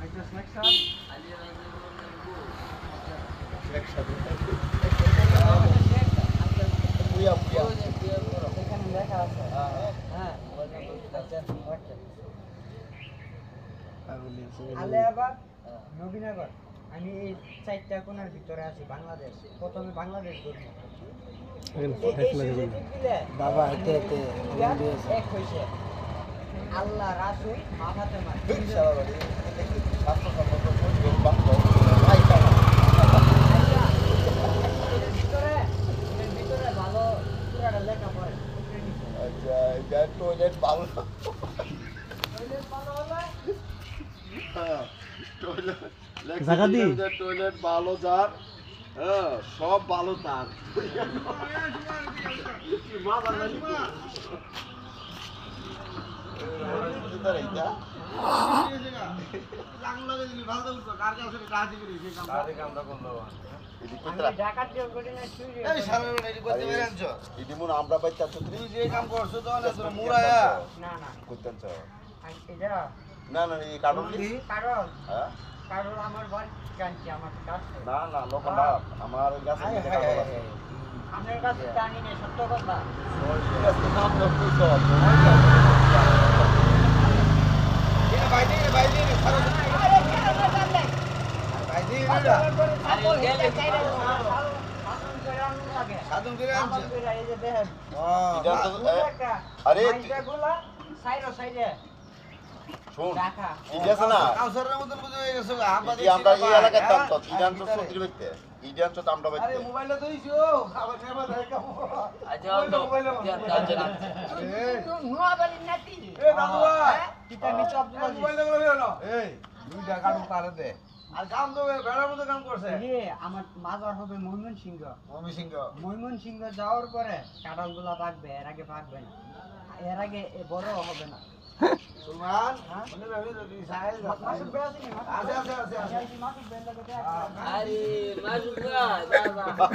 একটা সিলেকশন এখানে লেখা আছে। হ্যাঁ আলিয়াবাদ নবীনগর। আমি এই 4টা কোণার ভিতরে আছি বাংলাদেশ। প্রথমে বাংলাদেশ ধরবো। বাবা এতে এক হয়েছে আল্লাহ রাসূল মা ফাতেমা ভিতরে ভালো পুরাটা লেখা পড়ে। আচ্ছা এটা টয়লেট ভালো টয়লেট ভালো হলে টয়লেট ভালো যার হ্যাঁ সব ভালো তার আমরা পাই কাম করছো তো না না এই কারণ হ্যাঁ কারণ আমার বাড়ি জানছি আমার কাছে না না লোক না আমার কাছে আপনার কাছে জানি না সত্য কথা শোন ইডি আছে না কাউসারের মতন বুঝে গেছে আমরা এই এলাকার দাম তো ইডান তো সত্যি ব্যক্তি ইডান তো দামটা ব্যক্তি আরে মোবাইলে তো দিছো আবার কেমন দেয় কাম আচ্ছা মোবাইলে নোয়া বলি নাতি এ দাদুয়া কিটা নিচে আব্দুল আজিজ মোবাইলে বলে না এই দুইটা কাটু পারে দে আর কাম তো বেড়ার মতো কাম করছে রে আমার মাজার হবে ময়মনসিংহ যাওয়ার পরে কাঁঠালগুলা পাকবে এর আগে পাকবে না এর আগে বড় হবে না সুমান মানে ভাবি যদি সাহেব মাসুদ ভাই আছে আছে মাসুদ ভাই লাগে আরে মাসুদ ভাই